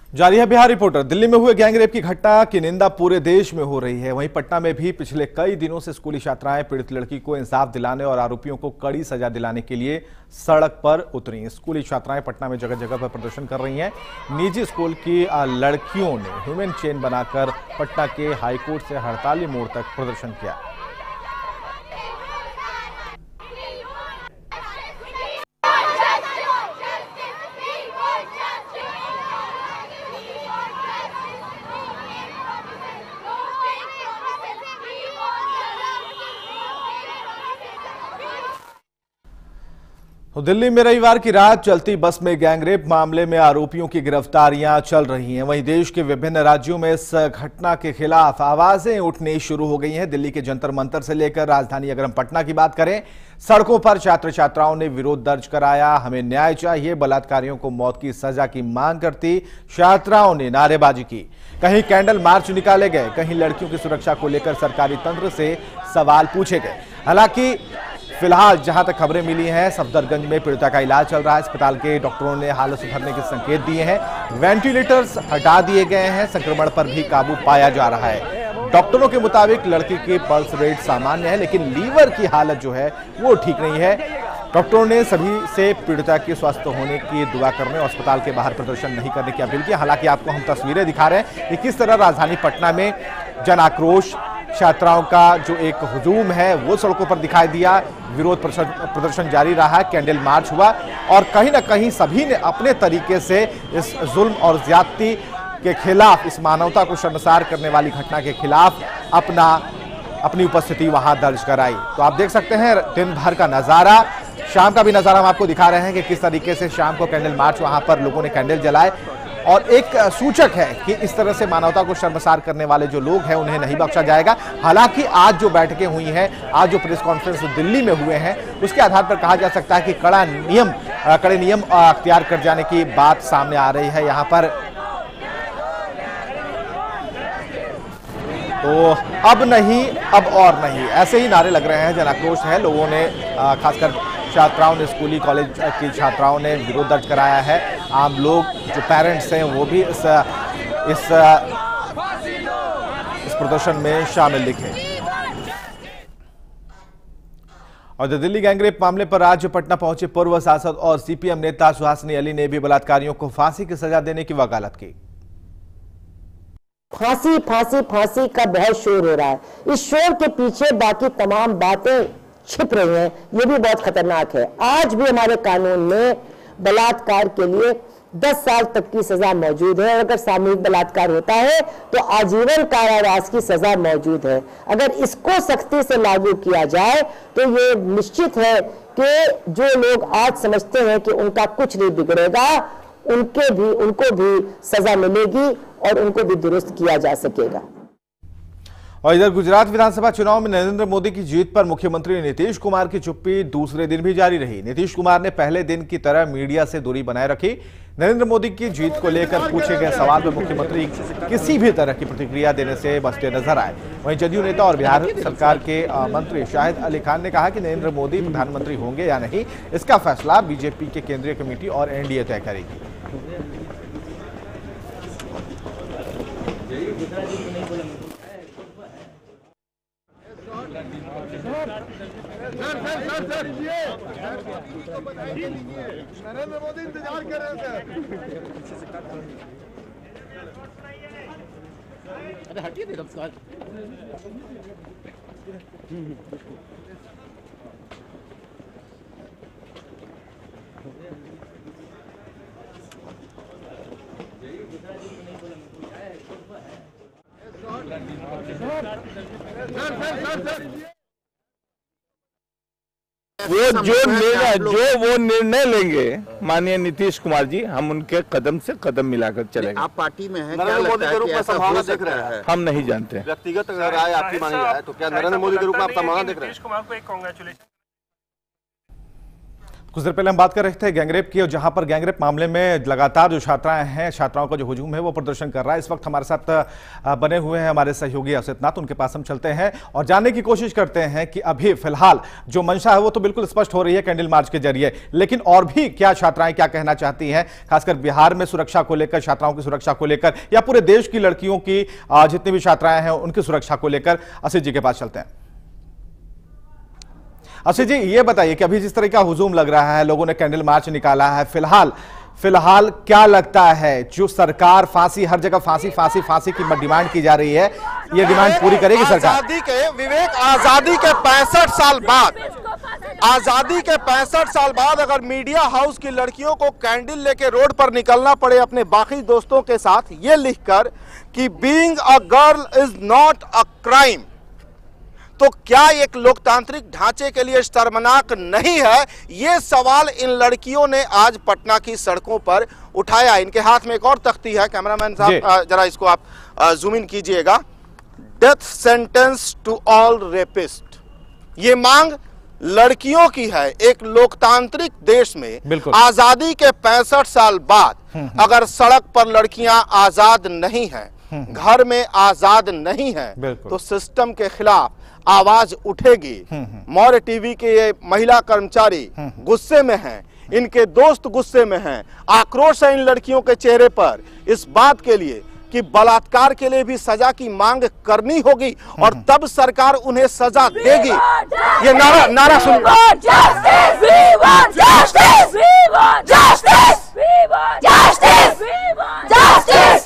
जारी है बिहार रिपोर्टर। दिल्ली में हुए गैंगरेप की घटना की निंदा पूरे देश में हो रही है। वहीं पटना में भी पिछले कई दिनों से स्कूली छात्राएं पीड़ित लड़की को इंसाफ दिलाने और आरोपियों को कड़ी सजा दिलाने के लिए सड़क पर उतरी। स्कूली छात्राएं पटना में जगह जगह पर प्रदर्शन कर रही हैं। निजी स्कूल की लड़कियों ने ह्यूमन चेन बनाकर पटना के हाईकोर्ट से हड़ताली मोड़ तक प्रदर्शन किया। तो दिल्ली में रविवार की रात चलती बस में गैंगरेप मामले में आरोपियों की गिरफ्तारियां चल रही हैं। वहीं देश के विभिन्न राज्यों में इस घटना के खिलाफ आवाजें उठनी शुरू हो गई हैं। दिल्ली के जंतर मंतर से लेकर राजधानी अगर हम पटना की बात करें, सड़कों पर छात्र छात्राओं ने विरोध दर्ज कराया। हमें न्याय चाहिए, बलात्कारियों को मौत की सजा की मांग करती छात्राओं ने नारेबाजी की। कहीं कैंडल मार्च निकाले गए, कहीं लड़कियों की सुरक्षा को लेकर सरकारी तंत्र से सवाल पूछे गए। हालांकि फिलहाल जहां तक खबरें मिली हैं, सफदरगंज में पीड़िता का इलाज चल रहा है। अस्पताल के डॉक्टरों ने हालत सुधरने के संकेत दिए हैं। वेंटिलेटर्स हटा दिए गए हैं। संक्रमण पर भी काबू पाया जा रहा है। डॉक्टरों के मुताबिक लड़की की पल्स रेट सामान्य है, लेकिन लीवर की हालत जो है वो ठीक नहीं है। डॉक्टरों ने सभी से पीड़िता के स्वस्थ होने की दुआ करने और अस्पताल के बाहर प्रदर्शन नहीं करने की अपील की। हालांकि आपको हम तस्वीरें दिखा रहे हैं कि किस तरह राजधानी पटना में जन आक्रोश, छात्राओं का जो एक हुजूम है वो सड़कों पर दिखाई दिया। विरोध प्रदर्शन जारी रहा, कैंडल मार्च हुआ और कहीं ना कहीं सभी ने अपने तरीके से इस जुल्म और ज्यादती के खिलाफ, इस मानवता को शर्मसार करने वाली घटना के खिलाफ अपनी उपस्थिति वहां दर्ज कराई। तो आप देख सकते हैं दिन भर का नजारा, शाम का भी नजारा हम आपको दिखा रहे हैं कि किस तरीके से शाम को कैंडल मार्च, वहां पर लोगों ने कैंडल जलाए और एक सूचक है कि इस तरह से मानवता को शर्मसार करने वाले जो लोग हैं उन्हें नहीं बख्शा जाएगा। हालांकि आज जो बैठकें हुई हैं, आज जो प्रेस कॉन्फ्रेंस दिल्ली में हुए हैं, उसके आधार पर कहा जा सकता है कि कड़े नियम अख्तियार कर जाने की बात सामने आ रही है। यहां पर तो अब नहीं, अब और नहीं, ऐसे ही नारे लग रहे हैं। जन आक्रोश है, लोगों ने खासकर छात्राओं ने, स्कूली कॉलेज की छात्राओं ने विरोध दर्ज कराया है। आम लोग जो पेरेंट्स हैं वो भी इस प्रदर्शन में शामिल दिखे। और दिल्ली गैंगरेप मामले पर आज पटना पहुंचे पूर्व सांसद और सीपीएम नेता सुहासिनी अली ने भी बलात्कारियों को फांसी की सजा देने की वकालत की। फांसी फांसी फांसी का बहुत शोर हो रहा है। इस शोर के पीछे बाकी तमाम बातें छिप रही हैं, ये भी बहुत खतरनाक है। आज भी हमारे कानून में बलात्कार के लिए 10 साल तक की सजा मौजूद है और अगर सामूहिक बलात्कार होता है तो आजीवन कारावास की सजा मौजूद है। अगर इसको सख्ती से लागू किया जाए तो ये निश्चित है कि जो लोग आज समझते हैं कि उनका कुछ नहीं बिगड़ेगा, उनको भी सजा मिलेगी और उनको भी दुरुस्त किया जा सकेगा। और इधर गुजरात विधानसभा चुनाव में नरेंद्र मोदी की जीत पर मुख्यमंत्री नीतीश कुमार की चुप्पी दूसरे दिन भी जारी रही। नीतीश कुमार ने पहले दिन की तरह मीडिया से दूरी बनाए रखी। नरेंद्र मोदी की जीत को लेकर पूछे गए सवाल पर मुख्यमंत्री किसी भी तरह की प्रतिक्रिया देने से बचते नजर आए। वहीं जदयू नेता और बिहार सरकार के मंत्री शाहिद अली खान ने कहा कि नरेंद्र मोदी प्रधानमंत्री होंगे या नहीं, इसका फैसला बीजेपी के केंद्रीय कमेटी और एनडीए तय करेगी। नरेंद्र मोदी इंतजार कर रहे हैं। अरे हटिए नमस्कार। वो निर्णय लेंगे माननीय नीतीश कुमार जी, हम उनके कदम से कदम मिलाकर चलेंगे। आप पार्टी में हैं, नरेंद्र मोदी के रूप में संभावना देख रहे हैं? हम नहीं जानते। व्यक्तिगत राय आपकी मानी जाए तो क्या नरेंद्र मोदी के रूप में आप संभावना देख रहे हैं? नीतीश कुमार को एक कांग्रेचुलेशन। कुछ देर पहले हम बात कर रहे थे गैंगरेप की, और जहां पर गैंगरेप मामले में लगातार जो छात्राएं हैं, छात्राओं का जो हुजूम है वो प्रदर्शन कर रहा है। इस वक्त हमारे साथ बने हुए हैं हमारे सहयोगी अवसितनाथ, उनके पास हम चलते हैं और जानने की कोशिश करते हैं कि अभी फिलहाल जो मंशा है वो तो बिल्कुल स्पष्ट हो रही है कैंडल मार्च के जरिए, लेकिन और भी क्या छात्राएं क्या कहना चाहती हैं, खासकर बिहार में सुरक्षा को लेकर, छात्राओं की सुरक्षा को लेकर, या पूरे देश की लड़कियों की जितनी भी छात्राएं हैं उनकी सुरक्षा को लेकर। असित जी के पास चलते हैं। असित जी, ये बताइए कि अभी जिस तरह का हुजूम लग रहा है, लोगों ने कैंडल मार्च निकाला है, फिलहाल क्या लगता है जो सरकार फांसी, हर जगह फांसी फांसी फांसी की डिमांड की जा रही है, ये डिमांड पूरी करेगी सरकार? आजादी के विवेक, आजादी के 65 साल बाद, आजादी के 65 साल बाद अगर मीडिया हाउस की लड़कियों को कैंडल लेके रोड पर निकलना पड़े अपने बाकी दोस्तों के साथ ये लिखकर कि being a girl is not a crime, तो क्या एक लोकतांत्रिक ढांचे के लिए शर्मनाक नहीं है? ये सवाल इन लड़कियों ने आज पटना की सड़कों पर उठाया। इनके हाथ में एक और तख्ती है, कैमरामैन साहब जरा इसको आप जूम इन कीजिएगा। Death sentence to all rapist, ये मांग लड़कियों की है। एक लोकतांत्रिक देश में आजादी के 65 साल बाद अगर सड़क पर लड़कियां आजाद नहीं हैं, घर में आजाद नहीं है, तो सिस्टम के खिलाफ आवाज उठेगी। मौर्य टीवी के ये महिला कर्मचारी गुस्से में हैं, इनके दोस्त गुस्से में हैं, आक्रोश है इन लड़कियों के चेहरे पर इस बात के लिए कि बलात्कार के लिए भी सजा की मांग करनी होगी और तब सरकार उन्हें सजा देगी। ये नारा सुन,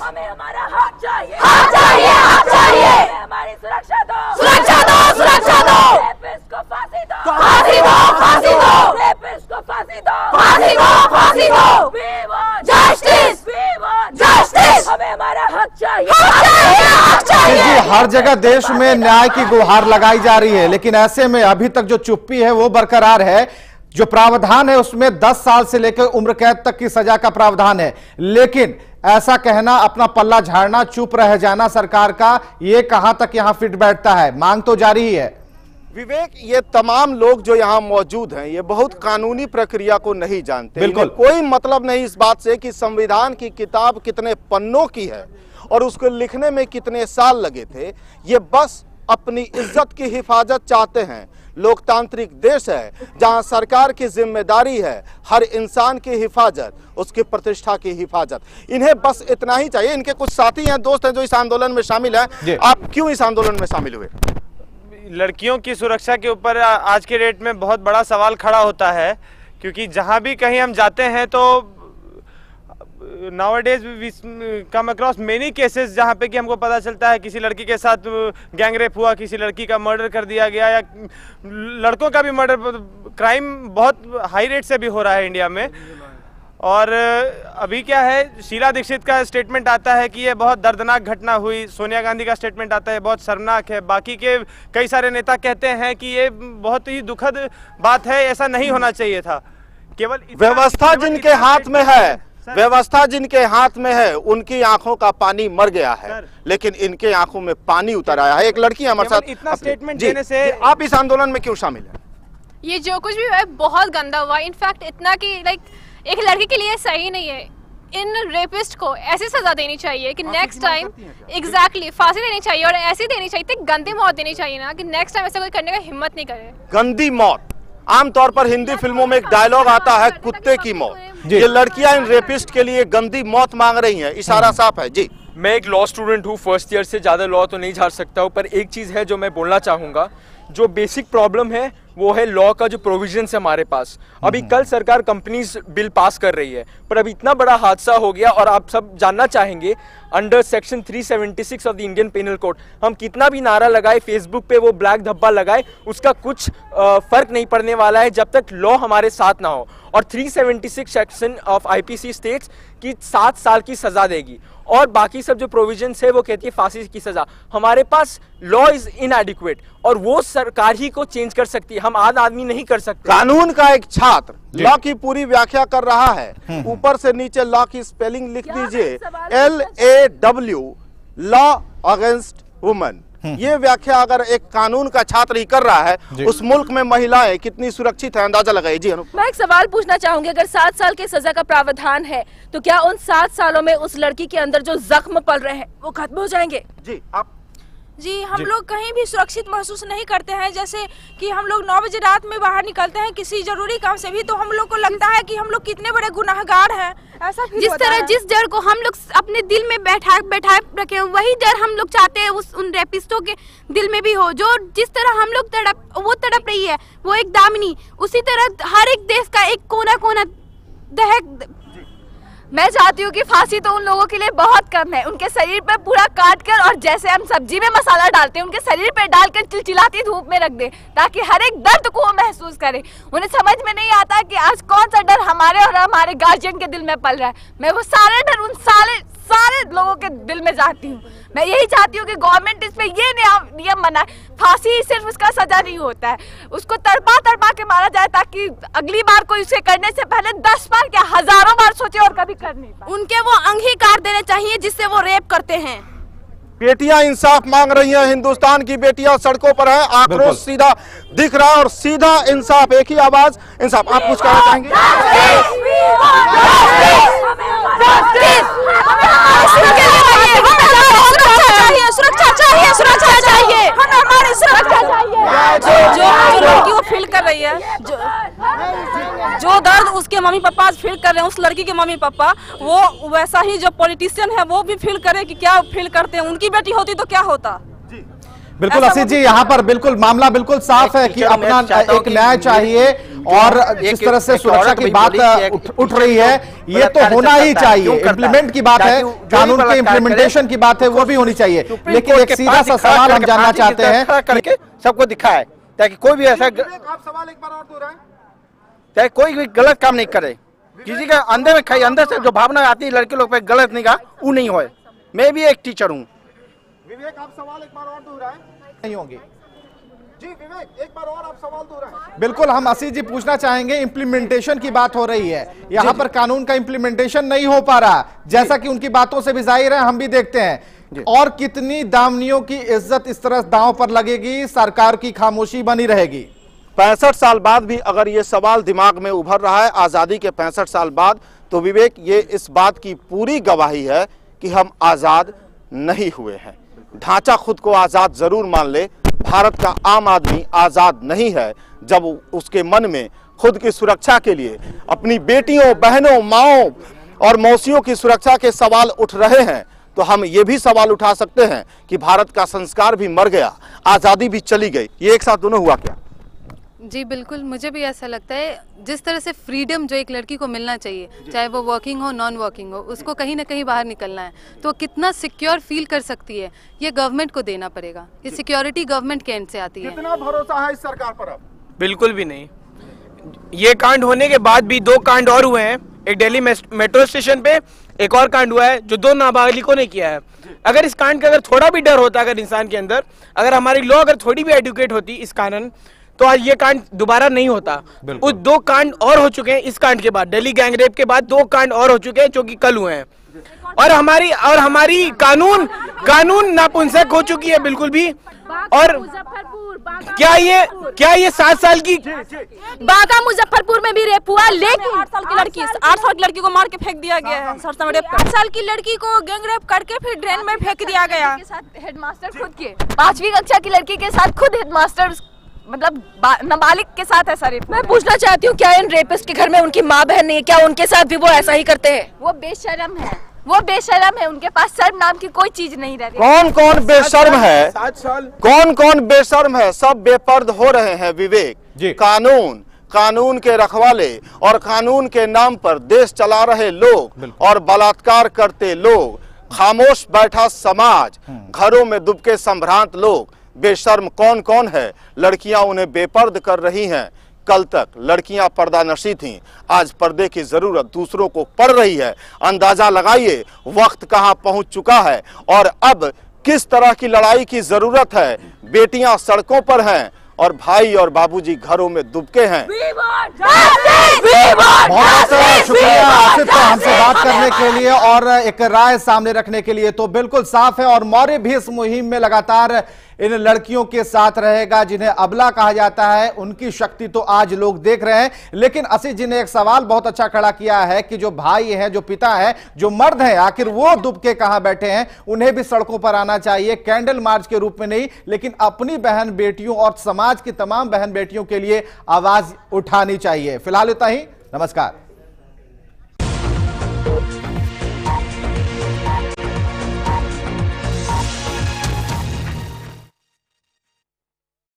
हमें हमारा हक चाहिए, हक चाहिए, हक चाहिए, हमारी सुरक्षा दो, सुरक्षा दो, सुरक्षा दो, रेपिस्ट को फांसी दो, फांसी दो, फांसी दो, रेपिस्ट को फांसी दो, फांसी दो, फांसी दो, we want justice, we want justice, हमें हमारा हक चाहिए, हक चाहिए, हक चाहिए। हर जगह देश में न्याय की गुहार लगाई जा रही है, लेकिन ऐसे में अभी तक जो चुप्पी है वो बरकरार है। जो प्रावधान है उसमें 10 साल से लेकर उम्र कैद तक की सजा का प्रावधान है, लेकिन ऐसा कहना, अपना पल्ला झाड़ना, चुप रह जाना सरकार का, ये कहां तक यहां फिट बैठता है? मांग तो जारी ही है। विवेक, ये तमाम लोग जो यहाँ मौजूद हैं ये बहुत कानूनी प्रक्रिया को नहीं जानते। बिल्कुल कोई मतलब नहीं इस बात से कि संविधान की किताब कितने पन्नों की है और उसको लिखने में कितने साल लगे थे। ये बस अपनी इज्जत की हिफाजत चाहते हैं। लोकतांत्रिक देश है जहां सरकार की जिम्मेदारी है हर इंसान की हिफाजत, उसकी प्रतिष्ठा की हिफाजत। इन्हें बस इतना ही चाहिए। इनके कुछ साथी हैं, दोस्त हैं जो इस आंदोलन में शामिल हैं। आप क्यों इस आंदोलन में शामिल हुए? लड़कियों की सुरक्षा के ऊपर आज के डेट में बहुत बड़ा सवाल खड़ा होता है, क्योंकि जहां भी कहीं हम जाते हैं तो nowadays we come across many cases जहाँ पे कि हमको पता चलता है किसी लड़की के साथ गैंग रेप हुआ, किसी लड़की का मर्डर कर दिया गया, या लड़कों का भी मर्डर, क्राइम बहुत हाई रेट से भी हो रहा है इंडिया में। और अभी क्या है, शीला दीक्षित का स्टेटमेंट आता है कि ये बहुत दर्दनाक घटना हुई, सोनिया गांधी का स्टेटमेंट आता है बहुत शर्मनाक है, बाकी के कई सारे नेता कहते हैं कि ये बहुत ही दुखद बात है, ऐसा नहीं होना चाहिए था। केवल व्यवस्था जिनके हाथ में है, व्यवस्था जिनके हाथ में है, उनकी आंखों का पानी मर गया है, लेकिन इनके आंखों में पानी उतर आया है। एक लड़की हमारे साथ, इतना स्टेटमेंट देने से आप इस आंदोलन में क्यों शामिल हैं? ये जो कुछ भी है बहुत गंदा हुआ। इनफैक्ट इतना कि एक लड़की के लिए सही नहीं है। इन रेपिस्ट को ऐसी सजा देनी चाहिए कि नेक्स्ट टाइम एग्जैक्टली फांसी देनी चाहिए, और ऐसी देनी चाहिए, गंदी मौत देनी चाहिए ना, कि नेक्स्ट टाइम ऐसा कोई करने का हिम्मत नहीं करे। गंदी मौत, आमतौर पर हिंदी फिल्मों में एक डायलॉग आता है, कुत्ते की मौत। ये लड़कियां इन रेपिस्ट के लिए गंदी मौत मांग रही हैं, इशारा साफ है। जी, मैं एक लॉ स्टूडेंट हूँ, फर्स्ट ईयर से, ज़्यादा लॉ तो नहीं झाड़ सकता हूँ, पर एक चीज़ है जो मैं बोलना चाहूँगा। जो बेसिक प्रॉब्लम है वो है लॉ का जो प्रोविजंस है हमारे पास। अभी कल सरकार कंपनीज बिल पास कर रही है, पर अभी इतना बड़ा हादसा हो गया, और आप सब जानना चाहेंगे under section 376 of the Indian penal code हम कितना भी नारा लगाए, फेसबुक पे वो ब्लैक धब्बा लगाए, उसका कुछ फर्क नहीं पड़ने वाला है जब तक लॉ हमारे साथ ना हो। और 376 सेक्शन ऑफ आईपीसी स्टेट्स की 7 साल की सजा देगी, और बाकी सब जो प्रोविजंस है वो कहती है फांसी की सजा। हमारे पास लॉ इज इनएडिक्वेट, और वो सरकार ही को चेंज कर सकती है, हम आम आदमी नहीं कर सकते। कानून का एक छात्र लॉ की पूरी व्याख्या कर रहा है, ऊपर से नीचे लॉ की स्पेलिंग लिख दीजिए, LAW, लॉ अगेंस्ट वुमेन। ये व्याख्या अगर एक कानून का छात्र ही कर रहा है, उस मुल्क में महिलाएं कितनी सुरक्षित है, अंदाजा लगाइए। जी अनु, मैं एक सवाल पूछना चाहूंगी, अगर 7 साल की सजा का प्रावधान है तो क्या उन 7 सालों में उस लड़की के अंदर जो जख्म पल रहे हैं वो खत्म हो जाएंगे? जी आप जी, हम लोग कहीं भी सुरक्षित महसूस नहीं करते हैं। जैसे कि हम लोग 9 बजे रात में बाहर निकलते हैं किसी जरूरी काम से भी, तो हम लोग को लगता है कि हम लोग कितने बड़े गुनाहगार हैं। ऐसा जिस तरह जिस डर को हम लोग अपने दिल में बैठाए रखे, वही डर हम लोग चाहते हैं उन रेपिस्टों के दिल में भी हो। जो जिस तरह हम लोग तड़प रही है वो एक दामिनी, उसी तरह हर एक देश का एक कोना कोना दहक। मैं चाहती हूँ कि फांसी तो उन लोगों के लिए बहुत कम है, उनके शरीर पे पूरा काट कर और जैसे हम सब्जी में मसाला डालते हैं उनके शरीर पे डालकर चिलचिलाती धूप में रख दे, ताकि हर एक दर्द को वो महसूस करे। उन्हें समझ में नहीं आता कि आज कौन सा डर हमारे और हमारे गार्जियन के दिल में पल रहा है। मैं वो सारे डर उन सारे लोगों के दिल में चाहती हूँ। मैं यही चाहती हूँ कि गवर्नमेंट इस पे ये नियम बनाए, फांसी सिर्फ उसका सजा नहीं होता है, उसको तड़पा के मारा जाए, ताकि अगली बार कोई उसे करने से पहले 10 बार क्या हजारों बार सोचे और कभी कर नहीं पाए। उनके वो अंगीकार देने चाहिए जिससे वो रेप करते हैं। बेटियां इंसाफ मांग रही हैं, हिंदुस्तान की बेटियां सड़कों पर हैं, आक्रोश सीधा दिख रहा है और सीधा इंसाफ, एक ही आवाज इंसाफ। आप कुछ कहना चाहेंगे? सुरक्षा चाहिए, हमारी सुरक्षा चाहिए। जो लड़की वो फील कर रही है, जो दर्द उसके मम्मी पापा फील कर रहे हैं, उस लड़की के मम्मी पापा, वो वैसा ही जो पॉलिटिशियन है वो भी फील करे कि क्या फील करते हैं। उनकी बेटी होती तो क्या होता। बिल्कुल असीस जी, यहाँ पर बिल्कुल मामला बिल्कुल साफ है कि अपना एक न्याय चाहिए और जिस तरह से सुरक्षा की बात उठ रही है ये तो होना ही चाहिए। इम्प्लीमेंट की बात है, कानून के इम्प्लीमेंटेशन की बात है, वो भी होनी चाहिए। लेकिन एक सीधा सा सवाल हम जानना चाहते हैं करके सबको दिखाए ताकि कोई भी ऐसा सवाल एक बार और दोहराएं, चाहे कोई भी गलत काम नहीं करे, किसी का अंदर में खाई अंदर से जो भावना आती है लड़के लोग पे गलत निगाह वो नहीं होए। मैं भी एक टीचर हूँ। विवेक आप सवाल एक बार और दोहराएं। नहीं होंगे जी विवेक, एक बार और आप सवाल दोहराएं। बिल्कुल हम असीस जी पूछना चाहेंगे, इम्प्लीमेंटेशन की बात हो रही है, यहाँ पर कानून का इम्प्लीमेंटेशन नहीं हो पा रहा, जैसा कि उनकी बातों से भी जाहिर है, हम भी देखते हैं। और कितनी दामनियों की इज्जत इस तरह दांव पर लगेगी, सरकार की खामोशी बनी रहेगी। 65 साल बाद भी अगर ये सवाल दिमाग में उभर रहा है, आजादी के 65 साल बाद, तो विवेक ये इस बात की पूरी गवाही है कि हम आजाद नहीं हुए हैं। ढांचा खुद को आजाद जरूर मान ले, भारत का आम आदमी आजाद नहीं है जब उसके मन में खुद की सुरक्षा के लिए अपनी बेटियों, बहनों, माओं और मौसियों की सुरक्षा के सवाल उठ रहे हैं। तो हम ये भी सवाल उठा सकते हैं कि भारत का संस्कार भी मर गया, आजादी भी चली गई। ये एक साथ दोनों हुआ क्या? जी बिल्कुल, मुझे भी ऐसा लगता है। जिस तरह से फ्रीडम जो एक लड़की को मिलना चाहिए, चाहे वो वर्किंग हो नॉन वर्किंग हो, उसको कहीं ना कहीं बाहर निकलना है, तो कितना सिक्योर फील कर सकती है ये गवर्नमेंट को देना पड़ेगा। ये सिक्योरिटी गवर्नमेंट के एंड से आती है। कितना भरोसा है इस सरकार पर अब? बिल्कुल भी नहीं। ये कांड होने के बाद भी 2 कांड और हुए हैं। एक दिल्ली मेट्रो स्टेशन पे एक और कांड हुआ है जो 2 नाबालिगों ने किया है। अगर इस कांड का अगर थोड़ा भी डर होता अगर इंसान के अंदर, अगर हमारी लॉ अगर थोड़ी भी एडुकेट होती इस कानून, तो आज ये कांड दोबारा नहीं होता। उस 2 कांड और हो चुके हैं इस कांड के बाद, दिल्ली गैंगरेप के बाद 2 कांड और हो चुके हैं जो कि कल हुए हैं। और हमारी कानून नापुंसक हो चुकी है बिल्कुल भी। और क्या ये 7 साल की बागा मुजफ्फरपुर में भी रेप हुआ, लेकिन 8 साल की लड़की को मार के फेंक दिया गया है। 8 साल की लड़की को गैंग रेप करके फिर ड्रेन में फेंक दिया गया। हेडमास्टर खुद के 5वीं कक्षा की लड़की के साथ खुद हेडमास्टर मतलब नाबालिग के साथ ऐसा रेप। मैं पूछना चाहती हूँ, क्या इन रेपिस्ट के घर में उनकी माँ बहन नहीं है? क्या उनके साथ भी वो ऐसा ही करते हैं? वो बेशर्म है, उनके पास शर्म नाम की कोई चीज नहीं रहती। कौन कौन बेशर्म है? 7 साल कौन बेशर्म है? सब बेपर्द हो रहे हैं विवेक। कानून के रखवाले और कानून के नाम पर देश चला रहे लोग और बलात्कार करते लोग, खामोश बैठा समाज, घरों में दुबके संभ्रांत लोग। बेशर्म कौन कौन है? लड़कियां उन्हें बेपर्द कर रही हैं। कल तक लड़कियां पर्दानशी थीं, आज पर्दे की जरूरत दूसरों को पड़ रही है। अंदाजा लगाइए वक्त कहां पहुंच चुका है और अब किस तरह की लड़ाई की जरूरत है। बेटियां सड़कों पर हैं और भाई और बाबूजी घरों में दुबके हैं। बहुत शुक्रिया आसिफ का हमसे बात करने के लिए और एक राय सामने रखने के लिए। तो बिल्कुल साफ है और मौर्य भी इस मुहिम में लगातार इन लड़कियों के साथ रहेगा जिन्हें अबला कहा जाता है। उनकी शक्ति तो आज लोग देख रहे हैं, लेकिन असीस जी ने एक सवाल बहुत अच्छा खड़ा किया है कि जो भाई हैं, जो पिता है, जो मर्द हैं, आखिर वो दुबके कहां बैठे हैं? उन्हें भी सड़कों पर आना चाहिए, कैंडल मार्च के रूप में नहीं, लेकिन अपनी बहन बेटियों और समाज की तमाम बहन बेटियों के लिए आवाज उठानी चाहिए। फिलहाल इतना ही, नमस्कार।